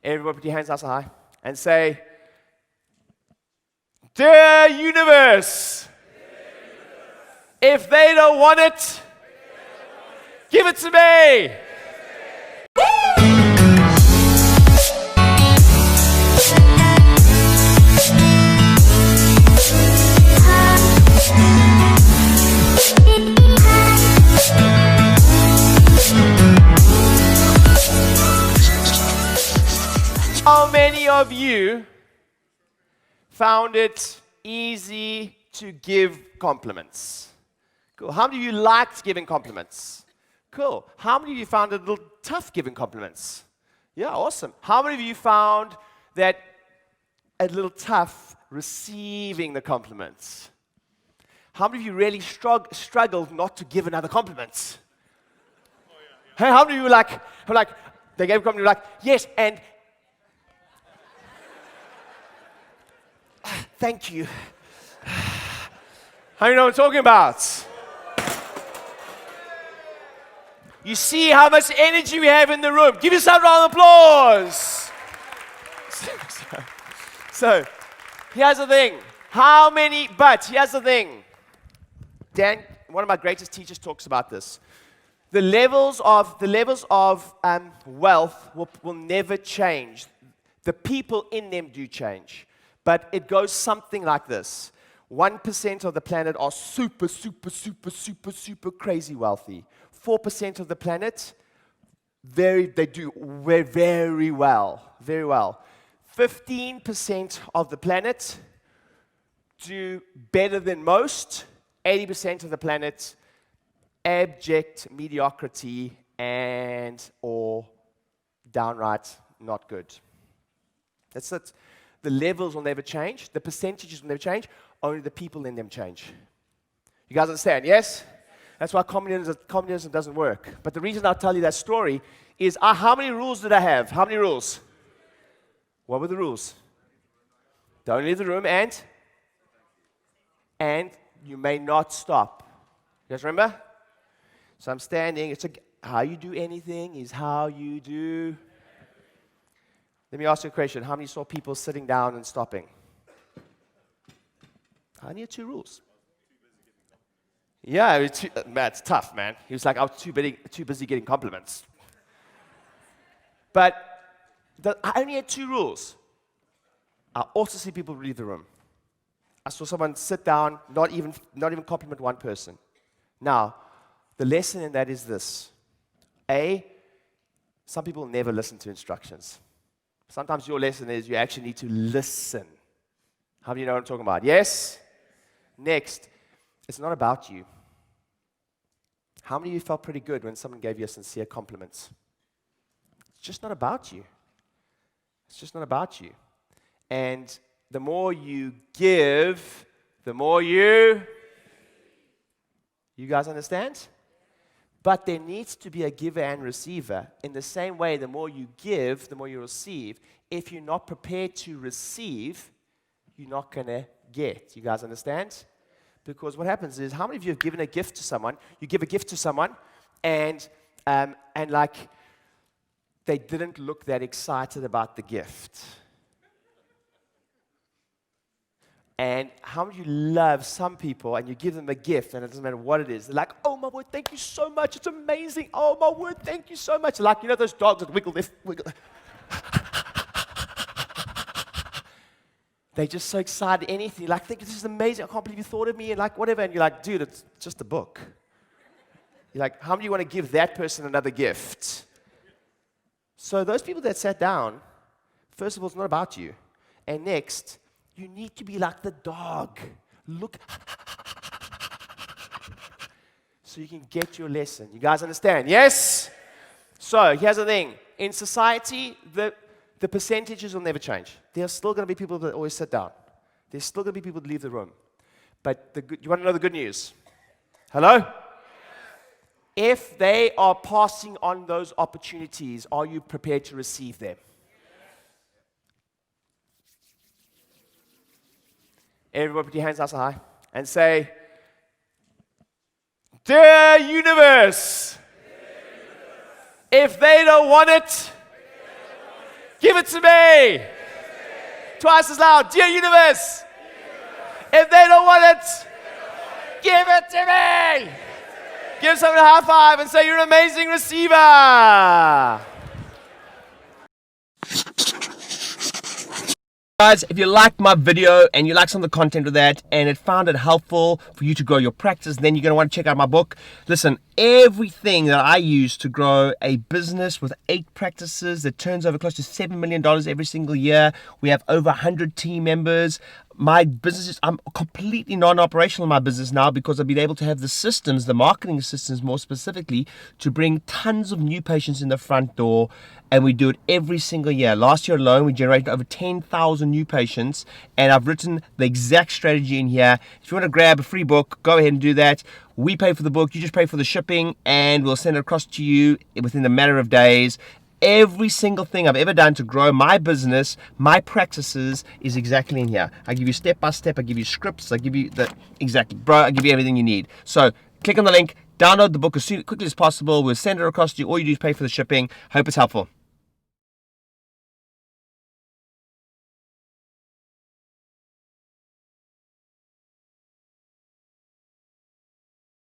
Everybody put your hands up high and say, Dear universe, if they don't want it, give it to me. How many of you found it easy to give compliments? Cool. How many of you liked giving compliments? Cool. How many of you found it a little tough giving compliments? Yeah, awesome. How many of you found that a little tough receiving the compliments? How many of you really struggled not to give another compliment? Hey, how many of you were like, they gave a compliment, like, yes, and thank you. How do you know what I'm talking about? You see how much energy we have in the room. Give yourself a round of applause. So, here's the thing. Here's the thing. Dan, one of my greatest teachers, talks about this. The levels of wealth will never change. The people in them do change. But it goes something like this. 1% of the planet are super crazy wealthy. 4% of the planet, they do very well. 15% of the planet do better than most. 80% of the planet, abject mediocrity or downright not good. That's it. The levels will never change. The percentages will never change. Only the people in them change. You guys understand, yes? That's why communism doesn't work. But the reason I'll tell you that story is, how many rules did I have? How many rules? What were the rules? Don't leave the room, and you may not stop. You guys remember? So I'm standing. How you do anything is how you do. Let me ask you a question. How many saw people sitting down and stopping? I only had 2 rules. Yeah, it's tough, man. He was like, I was too busy getting compliments. But I only had 2 rules. I also see people leave the room. I saw someone sit down, not even compliment one person. Now, the lesson in that is this. Some people never listen to instructions. Sometimes your lesson is you actually need to listen. How do you know what I'm talking about? Yes? Next, it's not about you. How many of you felt pretty good when someone gave you a sincere compliment? It's just not about you. It's just not about you. And the more you give, the more you guys understand? But there needs to be a giver and receiver. In the same way, the more you give, the more you receive. If you're not prepared to receive, you're not going to get. You guys understand? Because what happens is, how many of you have given a gift to someone? You give a gift to someone, and like, they didn't look that excited about the gift. And how many of you love some people and you give them a gift and it doesn't matter what it is? They're like, oh my word, thank you so much. It's amazing. Oh my word, thank you so much. Like, you know those dogs that wiggle. They're just so excited. Anything. Like, think this is amazing. I can't believe you thought of me and like whatever. And you're like, dude, it's just a book. You're like, how many of you want to give that person another gift? So those people that sat down, first of all, it's not about you. And next, you need to be like the dog. Look. So you can get your lesson. You guys understand? Yes? So here's the thing. In society, the percentages will never change. There are still going to be people that always sit down. There's still going to be people that leave the room. But you want to know the good news? Hello? If they are passing on those opportunities, are you prepared to receive them? Everybody put your hands up high and say, Dear universe, if they don't want it, Give it to me. Twice as loud. Dear universe. If they don't want it, give it to me. Give someone a high five and say you're an amazing receiver. Guys, if you liked my video and you like some of the content of that and it found it helpful for you to grow your practice, then you're going to want to check out my book. Listen, everything that I use to grow a business with 8 practices that turns over close to $7 million every single year. We have over 100 team members. My business I'm completely non-operational in my business now because I've been able to have the systems, the marketing systems more specifically, to bring tons of new patients in the front door, and we do it every single year. Last year alone, we generated over 10,000 new patients, and I've written the exact strategy in here. If you want to grab a free book, go ahead and do that. We pay for the book, you just pay for the shipping, and we'll send it across to you within a matter of days. Every single thing I've ever done to grow my business, my practices, is exactly in here. I give you step by step, I give you scripts, I give you I give you everything you need. So click on the link, download the book as quickly as possible. We'll send it across to you. All you do is pay for the shipping. Hope it's helpful.